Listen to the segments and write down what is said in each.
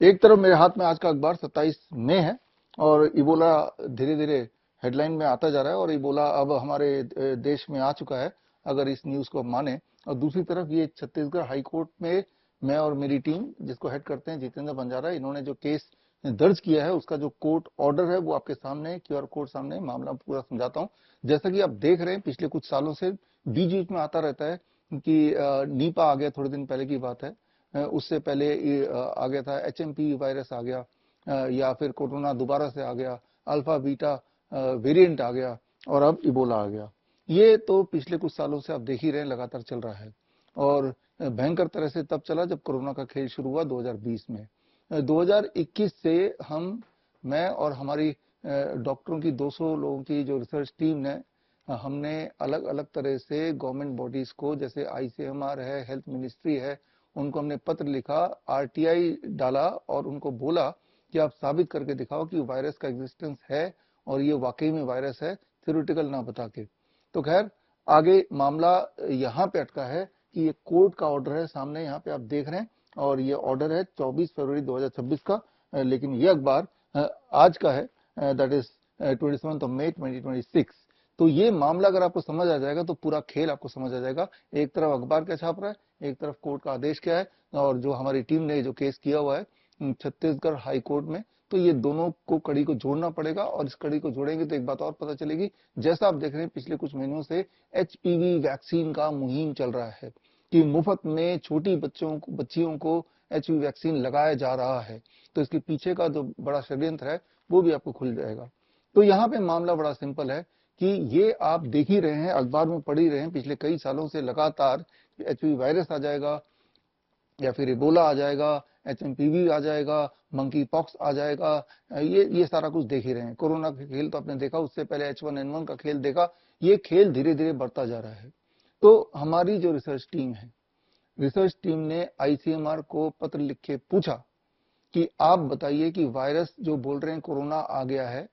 एक तरफ मेरे हाथ में आज का अखबार 27 मई है और इबोला धीरे धीरे हेडलाइन में आता जा रहा है और इबोला अब हमारे देश में आ चुका है, अगर इस न्यूज को माने। और दूसरी तरफ ये छत्तीसगढ़ हाई कोर्ट में मैं और मेरी टीम, जिसको हेड करते हैं जितेंद्र बंजारा, इन्होंने जो केस दर्ज किया है उसका जो कोर्ट ऑर्डर है वो आपके सामने क्यूआर कोड सामने मामला पूरा समझाता हूँ। जैसा कि आप देख रहे हैं पिछले कुछ सालों से बीच बीच में आता रहता है कि नीपा आ गया, थोड़े दिन पहले की बात है। उससे पहले आ गया था एचएमपी वायरस आ गया, या फिर कोरोना दोबारा से आ गया, अल्फा बीटा वेरिएंट आ गया और अब इबोला आ गया। ये तो पिछले कुछ सालों से आप देख ही रहे हैं लगातार चल रहा है। और भयंकर तरह से तब चला जब कोरोना का खेल शुरू हुआ 2020 में। 2021 से मैं और हमारी डॉक्टरों की 200 लोगों की जो रिसर्च टीम ने, हमने अलग अलग तरह से गवर्नमेंट बॉडीज को, जैसे आईसीएमआर है, हेल्थ मिनिस्ट्री है, उनको हमने पत्र लिखा, आरटीआई डाला और उनको बोला कि आप साबित करके दिखाओ कि वायरस का एग्जिस्टेंस है और ये वाकई में वायरस है, थ्योरेटिकल ना बता के। तो खैर आगे मामला यहाँ पे अटका है कि ये कोर्ट का ऑर्डर है सामने, यहाँ पे आप देख रहे हैं, और ये ऑर्डर है 24 फरवरी 2026 का। लेकिन ये अखबार आज का है, दैट इज 27 मई 2026। तो ये मामला अगर आपको समझ आ जाएगा तो पूरा खेल आपको समझ आ जाएगा। एक तरफ अखबार क्या छाप रहा है, एक तरफ कोर्ट का आदेश क्या है, और जो हमारी टीम ने जो केस किया हुआ है छत्तीसगढ़ हाई कोर्ट में। तो ये दोनों को कड़ी को जोड़ना पड़ेगा और इस कड़ी को जोड़ेंगे तो एक बात और पता चलेगी। जैसा आप देख रहे हैं पिछले कुछ महीनों से एचपीवी वैक्सीन का मुहिम चल रहा है कि मुफ्त में छोटी बच्चियों को एचपीवी वैक्सीन लगाया जा रहा है। तो इसके पीछे का जो बड़ा षड्यंत्र है वो भी आपको खुल जाएगा। तो यहाँ पे मामला बड़ा सिंपल है कि ये आप देख ही रहे हैं, अखबार में पढ़ ही रहे हैं, पिछले कई सालों से लगातार एचपीवी वायरस आ जाएगा या फिर इबोला आ जाएगा, एचएमपीवी आ जाएगा, मंकी पॉक्स आ जाएगा, ये सारा कुछ देख ही रहे हैं। कोरोना का खेल तो आपने देखा, उससे पहले H1N1 का खेल देखा। ये खेल धीरे धीरे बढ़ता जा रहा है। तो हमारी जो रिसर्च टीम है, रिसर्च टीम ने आईसीएमआर को पत्र लिख के पूछा कि आप बताइए कि वायरस जो बोल रहे हैं कोरोना आ गया है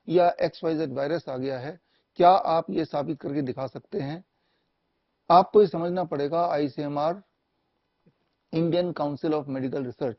या XYZ वायरस आ गया है, क्या आप ये साबित करके दिखा सकते हैं। आपको ये समझना पड़ेगा, ICMR Indian council of medical research,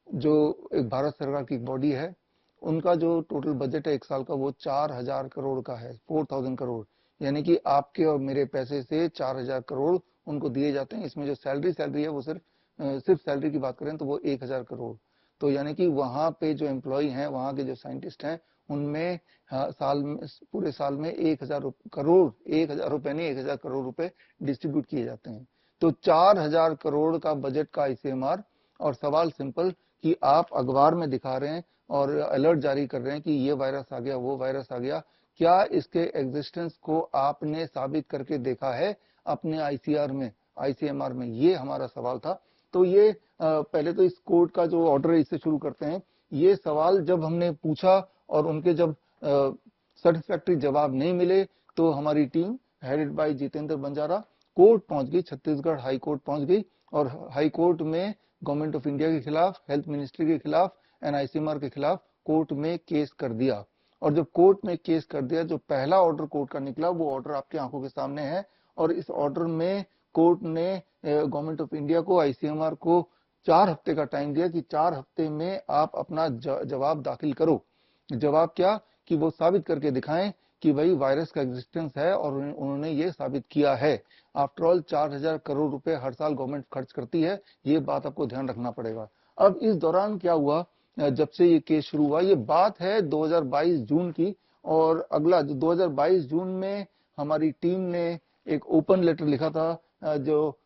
जो एक भारत सरकार की बॉडी है, उनका जो टोटल बजट है एक साल का वो 4000 करोड़ का है, 4000 करोड़। यानी कि आपके और मेरे पैसे से 4000 करोड़ उनको दिए जाते हैं। इसमें जो सैलरी है वो सिर्फ सैलरी की बात करें तो वो 1000 करोड़। तो यानी कि वहां पे जो एम्प्लॉय हैं, वहां के जो साइंटिस्ट हैं, उनमें साल में, पूरे साल में 1000 करोड़, 1000 रुपए नहीं, 1000 करोड़ रुपए डिस्ट्रीब्यूट किए जाते हैं। तो 4000 करोड़ का बजट का आईसीएमआर। और सवाल सिंपल कि आप अखबार में दिखा रहे हैं और अलर्ट जारी कर रहे हैं कि ये वायरस आ गया, वो वायरस आ गया, क्या इसके एग्जिस्टेंस को आपने साबित करके देखा है अपने आईसीएमआर में? ये हमारा सवाल था। तो ये पहले तो इस कोर्ट का जो ऑर्डर है इससे शुरू करते हैं। ये सवाल जब हमने पूछा और उनके जब सेटिस्फैक्टरी जवाब नहीं मिले तो हमारी team headed by Jitendra Banjara court पहुंच गई, छत्तीसगढ़ हाई कोर्ट पहुंच गई। और हाई कोर्ट में गवर्नमेंट ऑफ इंडिया के खिलाफ, हेल्थ मिनिस्ट्री के खिलाफ, एनआईसीएमआर के खिलाफ कोर्ट में केस कर दिया। और जब कोर्ट में केस कर दिया, जो पहला ऑर्डर कोर्ट का निकला वो ऑर्डर आपकी आंखों के सामने है। और इस ऑर्डर में कोर्ट ने गवर्नमेंट ऑफ इंडिया को, आईसीएमआर को 4 हफ्ते का टाइम दिया कि 4 हफ्ते में आप अपना जवाब दाखिल करो। जवाब क्या कि वो साबित करके दिखाएं कि भाई वायरस का एग्जिस्टेंस है, और उन्होंने ये साबित किया है। आफ्टर ऑल 4000 करोड़ रुपए हर साल गवर्नमेंट खर्च करती है, ये बात आपको ध्यान रखना पड़ेगा। अब इस दौरान क्या हुआ, जब से ये केस शुरू हुआ, ये बात है 2022 जून की। और अगला जो 2022 जून में हमारी टीम ने एक ओपन लेटर लिखा था, जो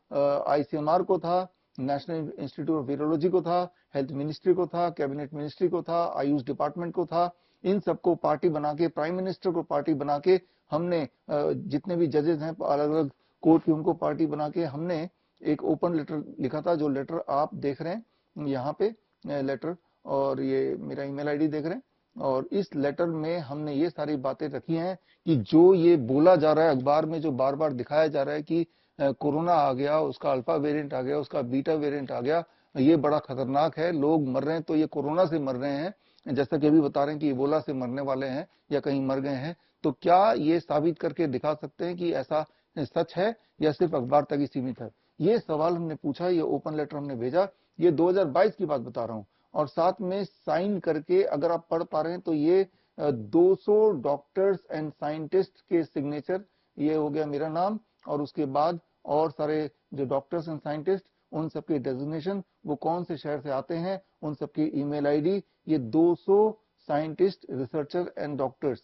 आईसीएमआर को था, नेशनल इंस्टीट्यूट ऑफ वायरोलॉजी को था, हेल्थ मिनिस्ट्री को था, कैबिनेट मिनिस्ट्री को था, आयुष डिपार्टमेंट को था। इन सबको पार्टी बना के, प्राइम मिनिस्टर को पार्टी बना के, हमने जितने भी जजेस हैं अलग अलग कोर्ट की, उनको पार्टी बना के हमने एक ओपन लेटर लिखा था। जो लेटर आप देख रहे हैं यहाँ पे लेटर, और ये मेरा ईमेल आईडी देख रहे हैं। और इस लेटर में हमने ये सारी बातें रखी हैं कि जो ये बोला जा रहा है अखबार में, जो बार बार दिखाया जा रहा है कि कोरोना आ गया, उसका अल्फा वेरिएंट आ गया, उसका बीटा वेरिएंट आ गया, ये बड़ा खतरनाक है, लोग मर रहे हैं, तो ये कोरोना से मर रहे हैं, जैसा कि अभी बता रहे हैं कि इबोला से मरने वाले हैं या कहीं मर गए हैं। तो क्या ये साबित करके दिखा सकते हैं कि ऐसा सच है या सिर्फ अखबार तक ही सीमित है? ये सवाल हमने पूछा, ये ओपन लेटर हमने भेजा। ये 2022 की बात बता रहा हूं। और साथ में साइन करके, अगर आप पढ़ पा रहे हैं तो ये 200 डॉक्टर्स एंड साइंटिस्ट के सिग्नेचर, ये हो गया मेरा नाम, और उसके बाद और सारे जो डॉक्टर्स एंड साइंटिस्ट, उन सबके डेजिग्नेशन, वो कौन से शहर से आते हैं, उन सबकी ईमेल आईडी, ये 200 साइंटिस्ट, रिसर्चर एंड डॉक्टर्स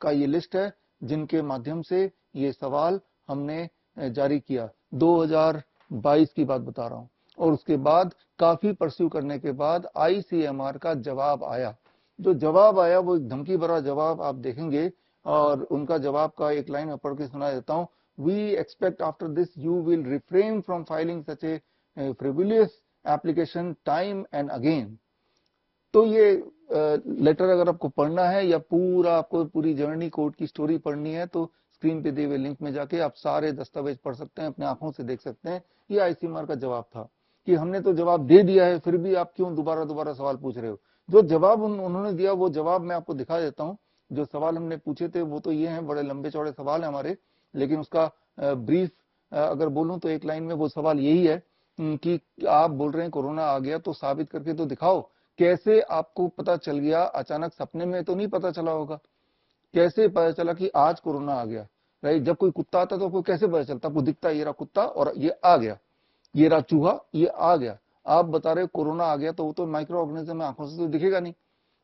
का ये लिस्ट है जिनके माध्यम से ये सवाल हमने जारी किया। 2022 की बात बता रहा हूं। और उसके बाद काफी परस्यू करने के बाद आईसीएमआर का जवाब आया। जो जवाब आया वो एक धमकी भरा जवाब आप देखेंगे, और उनका जवाब का एक लाइन में पढ़ के सुना देता हूं। We expect after this you will refrain from filing such a frivolous application time and again. तो ये लेटर अगर आपको पढ़ना है या पूरा आपको पूरी जर्नी कोर्ट की स्टोरी पढ़नी है तो स्क्रीन पे दिए हुए लिंक में जाके आप सारे दस्तावेज पढ़ सकते हैं, अपने आंखों से देख सकते हैं। ये आईसीएमआर का जवाब था कि हमने तो जवाब दे दिया है, फिर भी आप क्यों दोबारा सवाल पूछ रहे हो। जो जवाब उन्होंने दिया वो जवाब मैं आपको दिखा देता हूं। जो सवाल हमने पूछे थे वो तो ये हैं, बड़े लंबे चौड़े सवाल है हमारे, लेकिन उसका ब्रीफ अगर बोलूं तो एक लाइन में वो सवाल यही है कि आप बोल रहे हैं कोरोना आ गया, तो साबित करके तो दिखाओ। कैसे आपको पता चल गया? अचानक सपने में तो नहीं पता चला होगा। कैसे पता चला कि आज कोरोना आ गया? राइट, जब कोई कुत्ता आता तो आपको कैसे पता चलता? आपको दिखता ये रहा कुत्ता और ये आ गया, ये रहा चूहा, ये आ गया। आप बता रहे कोरोना आ गया, तो वो तो माइक्रो ऑर्गेनिज्म है, आंखों से तो दिखेगा नहीं,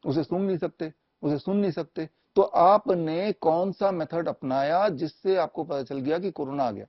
उसे सूंघ नहीं सकते, उसे सुन नहीं सकते। तो आपने कौन सा मेथड अपनाया जिससे आपको पता चल गया कि कोरोना आ गया?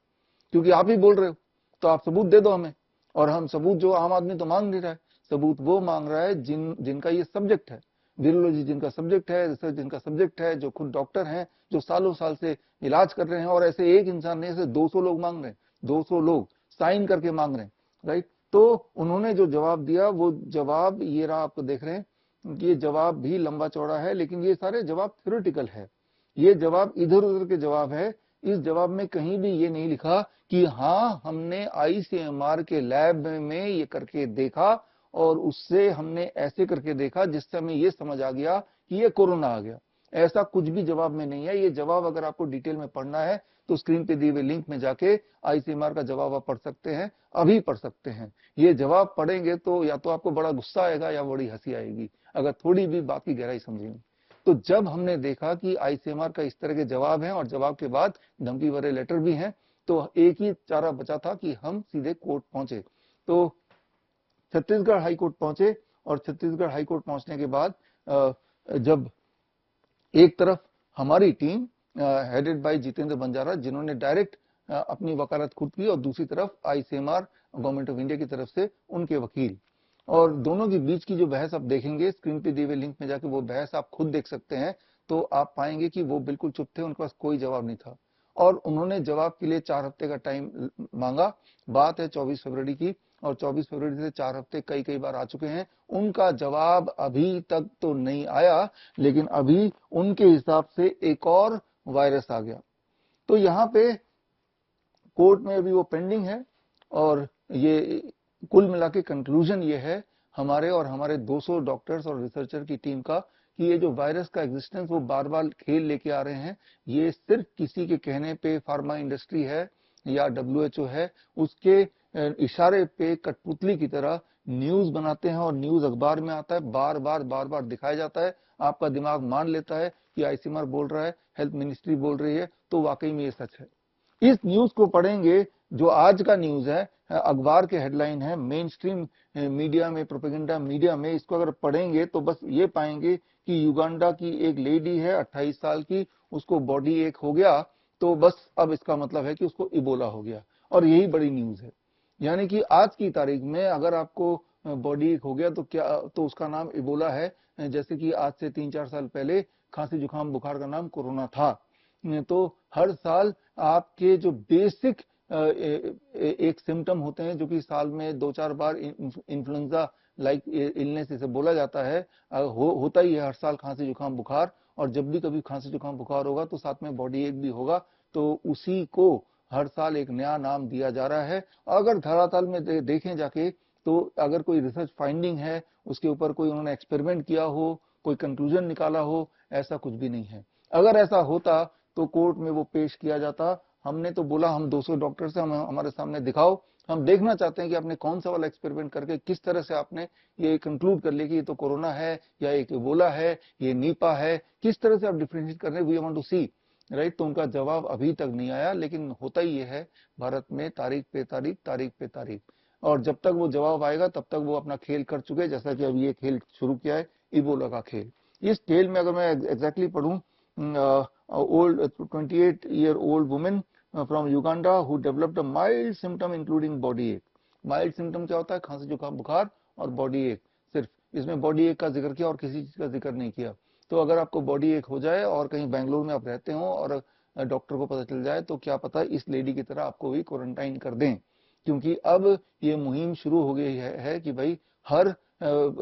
क्योंकि आप ही बोल रहे हो, तो आप सबूत दे दो हमें। और हम सबूत, जो आम आदमी तो मांग नहीं रहा है, सबूत वो मांग रहा है जिनका ये सब्जेक्ट है, वीरोलॉजी जिनका सब्जेक्ट है, रिसर्च जिनका सब्जेक्ट है, जो खुद डॉक्टर हैं, जो सालों साल से इलाज कर रहे हैं। और ऐसे एक इंसान नहीं, ऐसे 200 लोग मांग रहे हैं, 200 लोग साइन करके मांग रहे हैं। राइट, तो उन्होंने जो जवाब दिया वो जवाब ये रहा, आपको देख रहे हैं। ये जवाब भी लंबा चौड़ा है, लेकिन ये सारे जवाब थ्योरेटिकल है, ये जवाब इधर उधर के जवाब है। इस जवाब में कहीं भी ये नहीं लिखा कि हाँ हमने आईसीएमआर के लैब में ये करके देखा और उससे हमने ऐसे करके देखा जिससे हमें ये समझ आ गया कि ये कोरोना आ गया। ऐसा कुछ भी जवाब में नहीं है। ये जवाब अगर आपको डिटेल में पढ़ना है तो स्क्रीन पे दिए हुए लिंक में जाके आईसीएमआर का जवाब आप पढ़ सकते हैं, अभी पढ़ सकते हैं। ये जवाब पढ़ेंगे तो या तो आपको बड़ा गुस्सा आएगा या बड़ी हंसी आएगी, अगर थोड़ी भी बात की गहराई समझेंगे। तो जब हमने देखा कि आईसीएमआर का इस तरह के जवाब हैं और जवाब के बाद धमकी भरे लेटर भी हैं, तो एक ही चारा बचा था कि हम सीधे कोर्ट पहुंचे। तो छत्तीसगढ़ हाई कोर्ट पहुंचे, और छत्तीसगढ़ हाई कोर्ट पहुंचने के बाद जब एक तरफ हमारी team headed by Jitendra Banjara, जिन्होंने डायरेक्ट अपनी वकालत खुद की, और दूसरी तरफ आईसीएमआर गवर्नमेंट ऑफ इंडिया की तरफ से उनके वकील, और दोनों के बीच की जो बहस आप देखेंगे, स्क्रीन पे दिए हुए लिंक में जाके वो बहस आप खुद देख सकते हैं, तो आप पाएंगे कि वो बिल्कुल चुप थे, उनके पास कोई जवाब नहीं था। और उन्होंने जवाब के लिए 4 हफ्ते का टाइम मांगा। बात है 24 फरवरी की, और 24 फरवरी से 4 हफ्ते कई बार आ चुके हैं। उनका जवाब अभी तक तो नहीं आया, लेकिन अभी उनके हिसाब से एक और वायरस आ गया। तो यहाँ पे कोर्ट में अभी वो पेंडिंग है, और ये कुल मिला के कंक्लूजन ये है हमारे और हमारे 200 डॉक्टर्स और रिसर्चर की टीम का, कि ये जो वायरस का एग्जिस्टेंस वो बार बार खेल लेके आ रहे हैं, ये सिर्फ किसी के कहने पे फार्मा इंडस्ट्री है या डब्ल्यूएचओ है, उसके इशारे पे कठपुतली की तरह न्यूज बनाते हैं, और न्यूज अखबार में आता है, बार बार दिखाया जाता है। आपका दिमाग मान लेता है कि आईसीएमआर बोल रहा है, हेल्थ मिनिस्ट्री बोल रही है, तो वाकई में ये सच है। इस न्यूज को पढ़ेंगे जो आज का न्यूज है, अखबार के हेडलाइन है, मेन स्ट्रीम मीडिया में, प्रोपेगेंडा मीडिया में, इसको अगर पढ़ेंगे तो बस ये पाएंगे कि युगांडा की एक लेडी है 28 साल की, उसको बॉडी एक हो गया, तो बस अब इसका मतलब है कि उसको इबोला हो गया, और यही बड़ी न्यूज है। यानी कि आज की तारीख में अगर आपको बॉडी एक हो गया तो क्या, तो उसका नाम इबोला है। जैसे कि आज से 3-4 साल पहले खांसी जुकाम बुखार का नाम कोरोना था। तो हर साल आपके जो बेसिक एक सिम्टम होते हैं, जो कि साल में 2-4 बार इन्फ्लुएंजा लाइक इलनेस इसे बोला जाता है, होता ही है हर साल खांसी जुकाम बुखार। और जब भी कभी खांसी जुकाम बुखार होगा तो साथ में बॉडी एक भी होगा, तो उसी को हर साल एक नया नाम दिया जा रहा है। अगर धरातल में देखें जाके, तो अगर कोई रिसर्च फाइंडिंग है, उसके ऊपर कोई उन्होंने एक्सपेरिमेंट किया हो, कोई कंक्लूजन निकाला हो, ऐसा कुछ भी नहीं है। अगर ऐसा होता तो कोर्ट में वो पेश किया जाता। हमने तो बोला हम 200 डॉक्टर से, हम हमारे सामने दिखाओ, हम देखना चाहते हैं कि आपने कौन सा वाला एक्सपेरिमेंट करके किस तरह से आपने ये कंक्लूड कर लिया कि ये तो कोरोना है या एक इबोला है, ये नीपा है, किस तरह से आप डिफरेंशिएट कर रहे हैं, we want to see, right. तो उनका जवाब अभी तक नहीं आया, लेकिन होता ही ये है भारत में, तारीख पे तारीख, तारीख पे तारीख, और जब तक वो जवाब आएगा तब तक वो अपना खेल कर चुके हैं, जैसा कि अभी ये खेल शुरू किया है इबोला का खेल। इस खेल में अगर मैं एग्जैक्टली पढ़ूं, old 28-year-old women from Uganda who developed a mild symptom including body एक। माइल्ड सिम्टम क्या होता है? खांसी जुकाम बुखार और बॉडी एक, सिर्फ इसमें बॉडी एक का जिक्र किया और किसी चीज का जिक्र नहीं किया। तो अगर आपको बॉडी एक हो जाए और कहीं बेंगलोर में आप रहते हो और डॉक्टर को पता चल जाए, तो क्या पता इस लेडी की तरह आपको भी क्वारंटाइन कर दें, क्योंकि अब ये मुहिम शुरू हो गई है कि भाई हर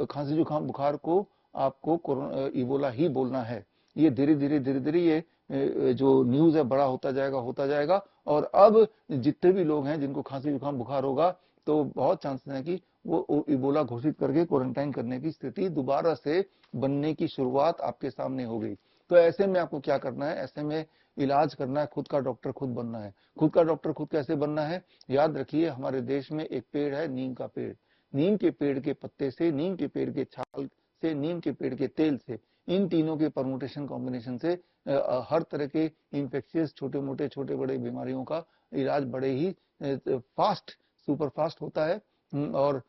खांसी जुकाम बुखार को आपको इबोला ही बोलना है। ये धीरे धीरे ये जो न्यूज है बड़ा होता जाएगा, और अब जितने भी लोग हैं जिनको खांसी जुकाम बुखार होगा, तो बहुत चांसेस है कि वो इबोला घोषित करके क्वारंटाइन करने की स्थिति दोबारा से बनने की शुरुआत आपके सामने हो गई। तो ऐसे में आपको क्या करना है? ऐसे में इलाज करना है, खुद का डॉक्टर खुद बनना है। खुद का डॉक्टर खुद कैसे बनना है? याद रखिए, हमारे देश में एक पेड़ है, नीम का पेड़। नीम के पेड़ के पत्ते से, नीम के पेड़ के छाल से, नीम के पेड़ के तेल से, इन तीनों के परमुटेशन कॉम्बिनेशन से हर तरह के इंफेक्शियस छोटे मोटे छोटे बड़े बीमारियों का इलाज बड़े ही फास्ट, सुपर फास्ट होता है, और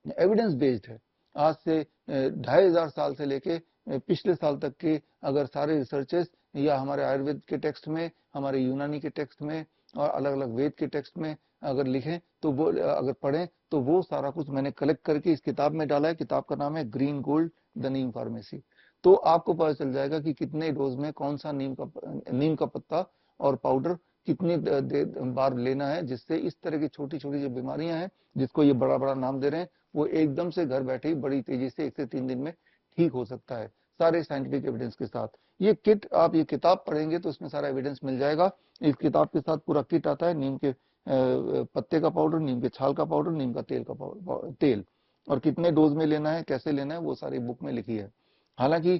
एविडेंस बेस्ड है। आज से 2500 साल से लेके पिछले साल तक के अगर सारे रिसर्चेस या हमारे आयुर्वेद के टेक्स्ट में, हमारे यूनानी के टेक्स्ट में और अलग अलग वेद के टेक्स्ट में अगर लिखें, तो वो अगर पढ़ें, तो वो सारा कुछ मैंने कलेक्ट करके इस किताब में डाला है। किताब का नाम है green gold the Neem pharmacy. तो आपको पता चल जाएगा कि कितने डोज में कौन सा नीम का पत्ता और पाउडर कितनी बार लेना है, जिससे इस तरह की छोटी छोटी जो बीमारियां हैं, जिसको ये बड़ा बड़ा नाम दे रहे हैं, वो एकदम से घर बैठे ही बड़ी तेजी से 1 से 3 दिन में ठीक हो सकता है, सारे साइंटिफिक एविडेंस के साथ। ये किट, आप ये किताब पढ़ेंगे तो इसमें सारा एविडेंस मिल जाएगा। इस किताब के साथ पूरा किट आता है, नीम के पत्ते का पाउडर, नीम के छाल का पाउडर, नीम का तेल का तेल, और कितने डोज में लेना है, कैसे लेना है, वो सारी बुक में लिखी है। हालांकि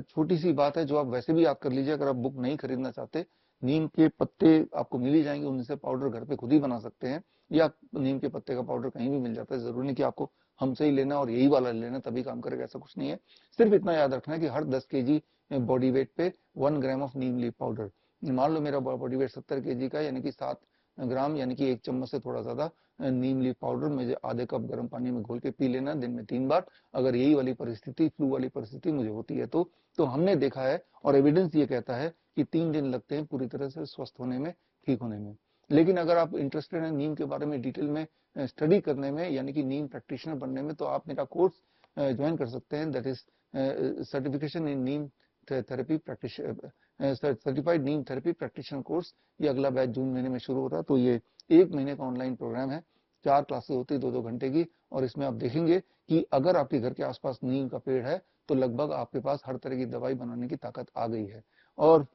छोटी सी बात है जो आप वैसे भी याद कर लीजिए, अगर आप बुक नहीं खरीदना चाहते, नीम के पत्ते आपको मिल ही जाएंगे, उनसे पाउडर घर पे खुद ही बना सकते हैं, या नीम के पत्ते का पाउडर कहीं भी मिल जाता है। जरूरी नहीं कि आपको हमसे ही लेना और यही वाला लेना तभी काम करेगा, ऐसा कुछ नहीं है। सिर्फ इतना याद रखना है कि हर 10 केजी बॉडी वेट पे 1 gram of Neem leaf powder. मान लो मेरा बॉडी वेट 70 केजी का, यानी कि 7 ग्राम, यानी कि 1 चम्मच से थोड़ा ज्यादा नीम लीफ पाउडर मुझे आधे कप गर्म पानी में घोल के पी लेना दिन में 3 बार। अगर यही वाली परिस्थिति, फ्लू वाली परिस्थिति मुझे होती है, तो हमने देखा है और एविडेंस ये कहता है कि 3 दिन लगते हैं पूरी तरह से स्वस्थ होने में, ठीक होने में। लेकिन अगर आप इंटरेस्टेड हैं नीम के बारे में डिटेल में स्टडी करने में, यानी कि नीम प्रैक्टिशनर बनने में, तो आप मेरा कोर्स ज्वाइन कर सकते हैं, that is certification in Neem therapy practitioner, certified Neem therapy practitioner course. ये अगला बैच जून महीने में शुरू हो रहा है। तो ये 1 महीने का ऑनलाइन प्रोग्राम है, 4 क्लासेस होती है 2-2 घंटे की, और इसमें आप देखेंगे कि अगर आपके घर के आसपास नीम का पेड़ है, तो लगभग आपके पास हर तरह की दवाई बनाने की ताकत आ गई है। और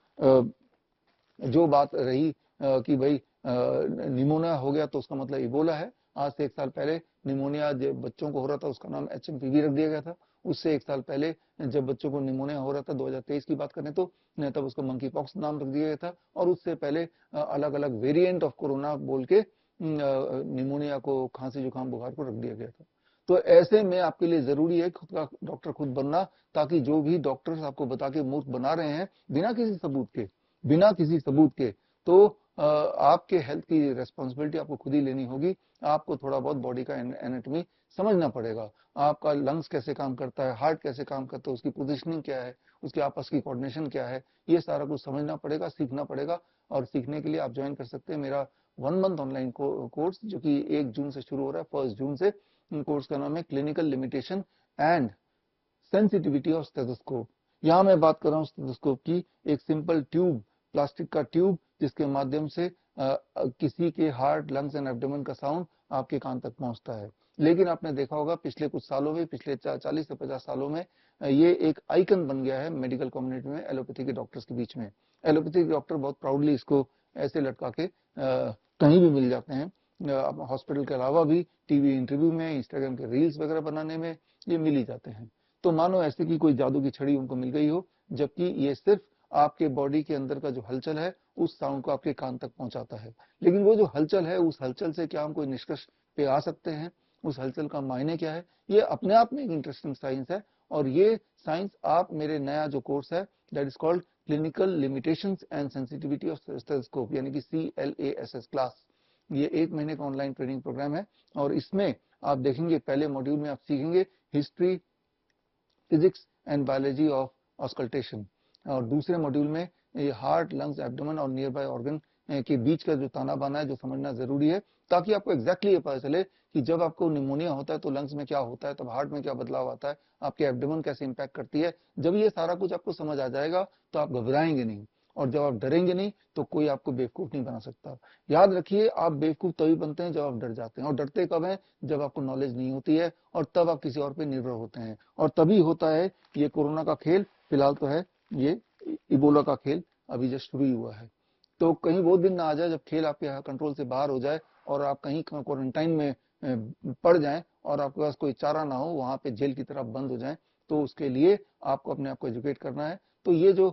जो बात रही कि भाई निमोनिया हो गया तो उसका मतलब इबोला है, आज से 1 साल पहले निमोनिया जब बच्चों को हो रहा था उसका नाम HMPV रख दिया गया था। उससे 1 साल पहले जब बच्चों को निमोनिया हो रहा था, 2023 की बात करें तो, तब उसका मंकी पॉक्स नाम रख दिया गया था। और उससे पहले अलग अलग वेरिएंट ऑफ कोरोना बोल के निमोनिया को, खांसी जुकाम बुखार को रख दिया गया था। तो ऐसे में आपके लिए जरूरी है खुद का डॉक्टर खुद बनना, ताकि जो भी डॉक्टर्स आपको बता के मूर्ख बना रहे हैं बिना किसी सबूत के, तो आपके हेल्थ की रिस्पॉन्सिबिलिटी आपको खुद ही लेनी होगी। आपको थोड़ा बहुत बॉडी का एनाटॉमी समझना पड़ेगा, आपका लंग्स कैसे काम करता है, हार्ट कैसे काम करता है, उसकी पोजीशनिंग क्या है, उसके आपस की कोऑर्डिनेशन क्या है, ये सारा कुछ समझना पड़ेगा, सीखना पड़ेगा। और सीखने के लिए आप ज्वाइन कर सकते हैं मेरा 1 मंथ ऑनलाइन कोर्स, जो कि 1 जून से शुरू हो रहा है, 1 जून से। कोर्स का नाम है clinical limitation and sensitivity of stethoscope. यहां मैं बात कर रहा हूं स्टेथोस्कोप की, एक सिंपल ट्यूब, प्लास्टिक का ट्यूब, जिसके माध्यम से किसी के हार्ट, लंग्स एंड एब्डोमेन का साउंड आपके कान तक पहुंचता है। लेकिन आपने देखा होगा पिछले कुछ सालों में, पिछले 40 से 50 सालों में, ये एक आइकन बन गया है मेडिकल कम्युनिटी में, एलोपैथी के डॉक्टर्स के बीच में। एलोपैथी के डॉक्टर बहुत प्राउडली इसको ऐसे लटका के कहीं भी मिल जाते हैं, हॉस्पिटल के अलावा भी टीवी इंटरव्यू में, इंस्टाग्राम के रील्स वगैरह बनाने में ये मिल ही जाते हैं। तो मानो ऐसे कि कोई जादू की छड़ी उनको मिल गई हो, जबकि ये सिर्फ आपके बॉडी के अंदर का जो हलचल है उस साउंड को आपके कान तक पहुंचाता है। लेकिन वो जो हलचल है, उस हलचल से क्या हम कोई निष्कर्ष पे आ सकते हैं, उस हलचल का मायने क्या है, ये अपने आप में एक इंटरेस्टिंग साइंस है। और ये साइंस आप मेरे नया जो कोर्स है that is called clinical limitations and sensitivity of stethoscope यानी कि CLASS क्लास, ये 1 महीने का ऑनलाइन ट्रेनिंग प्रोग्राम है। और इसमें आप देखेंगे पहले मॉड्यूल में आप सीखेंगे history, physics and biology of auscultation, और दूसरे मॉड्यूल में ये हार्ट, लंग्स, एब्डोमेन और नियर बाय ऑर्गन के बीच का जो ताना बाना है जो समझना जरूरी है, ताकि आपको एग्जैक्टली ये पता चले कि जब आपको निमोनिया होता है तो लंग्स में क्या होता है, तब हार्ट में क्या बदलाव आता है, आपके एब्डोमेन कैसे इंपैक्ट करती है। जब ये सारा कुछ आपको समझ आ जाएगा तो आप घबराएंगे नहीं, और जब आप डरेंगे नहीं तो कोई आपको बेवकूफ नहीं बना सकता। याद रखिए, आप बेवकूफ तभी बनते हैं जब आप डर जाते हैं, और डरते कब हैं, जब आपको नॉलेज नहीं होती है, और तब आप किसी और पे निर्भर होते हैं, और तभी होता है ये कोरोना का खेल। फिलहाल तो है ये इबोला का खेल, अभी जस्ट शुरू ही हुआ है। तो कहीं वो दिन ना आ जाए जब खेल आपके कंट्रोल से बाहर हो जाए और आप कहीं क्वारंटाइन में पड़ जाएं और आपके पास कोई चारा ना हो, वहां पे जेल की तरह बंद हो जाएं। तो उसके लिए आपको अपने आप को एजुकेट करना है। तो ये जो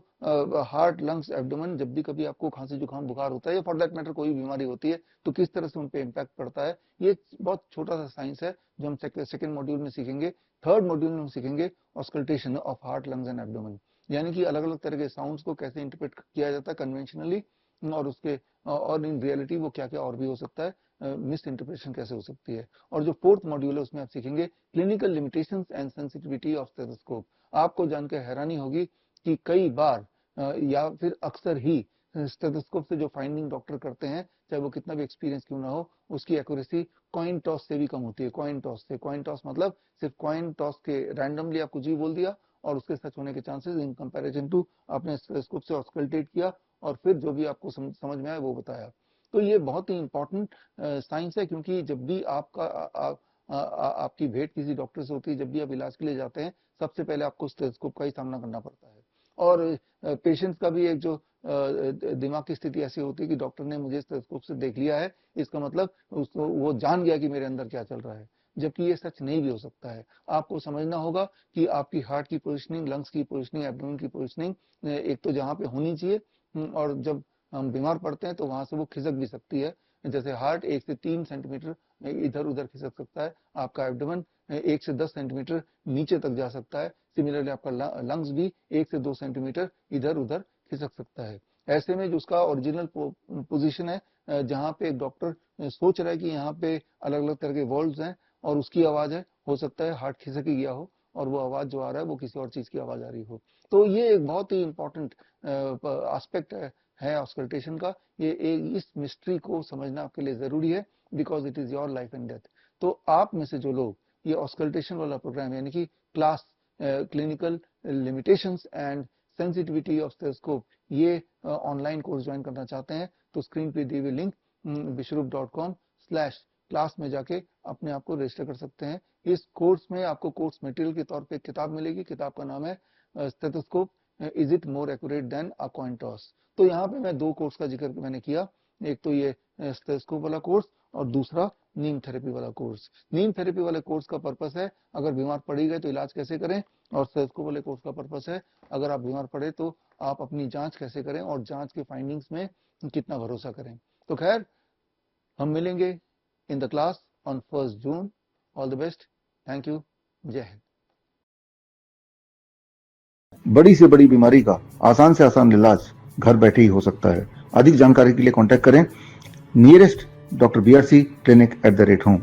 हार्ट, लंग्स, एब्डोमेन, जब भी कभी आपको खांसी जुकाम बुखार होता है या फॉर दैट मैटर कोई बीमारी होती है तो किस तरह से उन पे इम्पैक्ट पड़ता है, ये बहुत छोटा सा साइंस है जो हम सेकेंड मॉड्यूल में सीखेंगे। थर्ड मॉड्यूल में हम सीखेंगे auscultation of heart, lungs and abdomen, यानी कि अलग अलग तरह के साउंड्स को कैसे इंटरप्रेट किया जाता है कन्वेंशनली, और उसके और इन रियलिटी वो क्या क्या और भी हो सकता है, मिस इंटरप्रेशन कैसे हो सकती है। और जो फोर्थ मॉड्यूल है उसमें आप सीखेंगे clinical limitations and sensitivity of stethoscope. आपको जानकर हैरानी होगी कि कई बार या फिर अक्सर ही स्टेथोस्कोप से जो फाइंडिंग डॉक्टर करते हैं, चाहे वो कितना भी एक्सपीरियंस क्यों ना हो, उसकी एक्यूरेसी कॉइन टॉस से भी कम होती है। कॉइन टॉस से, कॉइन टॉस मतलब सिर्फ कॉइन टॉस के रैंडमली आप कुछ भी बोल दिया और उसके सच होने के चांसेस इन कंपैरिजन टू आपने स्टेथोस्कोप से ऑस्कल्टेट किया और फिर जो भी आपको समझ में आया वो बताया। तो ये बहुत ही इंपॉर्टेंट साइंस है, क्योंकि जब भी आपकी भेंट किसी डॉक्टर से होती है, जब भी आप इलाज के लिए जाते हैं, सबसे पहले आपको स्टेथोस्कोप का ही सामना करना पड़ता है। और पेशेंट का भी एक जो दिमाग की स्थिति ऐसी होती है कि डॉक्टर ने मुझे स्टेथोस्कोप से देख लिया है, इसका मतलब उसको वो जान गया कि मेरे अंदर क्या चल रहा है, जबकि ये सच नहीं भी हो सकता है। आपको समझना होगा कि आपकी हार्ट की पोजिशनिंग, लंग्स की पोजिशनिंग, एब्डोमेन की पोजिशनिंग एक तो जहाँ पे होनी चाहिए, और जब हम बीमार पड़ते हैं तो वहां से वो खिसक भी सकती है। जैसे हार्ट 1 से 3 सेंटीमीटर इधर उधर खिसक सकता है, आपका एब्डोमेन 1 से 10 सेंटीमीटर नीचे तक जा सकता है, सिमिलरली आपका लंग्स भी 1 से 2 सेंटीमीटर इधर उधर खिसक सकता है। ऐसे में जो उसका ओरिजिनल पोजीशन है, जहाँ पे एक डॉक्टर सोच रहा है कि यहाँ पे अलग अलग तरह के वॉल्व्स हैं और उसकी आवाज है, हो सकता है हार्ट खिसक ही गया हो और वो आवाज जो आ रहा है वो किसी और चीज की आवाज आ रही हो। तो ये एक बहुत ही इंपॉर्टेंट एस्पेक्ट है ऑस्कल्टेशन का। ये इस मिस्ट्री को समझना आपके लिए जरूरी है, because it is your life and death. तो आप में से जो लोग ये ऑस्कल्टेशन वाला प्रोग्राम यानी कि class clinical limitations and sensitivity of stethoscope, ये ऑनलाइन कोर्स ज्वाइन करना चाहते हैं, तो स्क्रीन पे दी हुई लिंक bishrup.com/क्लास में जाके अपने आप को रजिस्टर कर सकते हैं। इस कोर्स में आपको कोर्स मटेरियल के तौर पे एक किताब मिलेगी। किताब का नाम है stethoscope is it more accurate then a coin toss. तो यहाँ पे मैं 2 कोर्स का जिक्र मैंने किया, एक तो ये स्टेथोस्कोप वाला कोर्स और दूसरा नीम थेरेपी वाला कोर्स। नीम थेरेपी वाले कोर्स का पर्पस है अगर बीमार पड़ी गए तो इलाज कैसे करें, और स्टेथोस्कोप वाले कोर्स का पर्पस है अगर आप बीमार पड़े तो आप अपनी जांच कैसे करें और जांच के फाइंडिंग्स में कितना भरोसा करें। तो खैर, हम मिलेंगे in the class on 1 June. All the best, thank you, जय हिंद। बड़ी से बड़ी बीमारी का आसान से आसान इलाज घर बैठे ही हो सकता है। अधिक जानकारी के लिए कांटेक्ट करें nearest Dr. BRC Clinic @ home।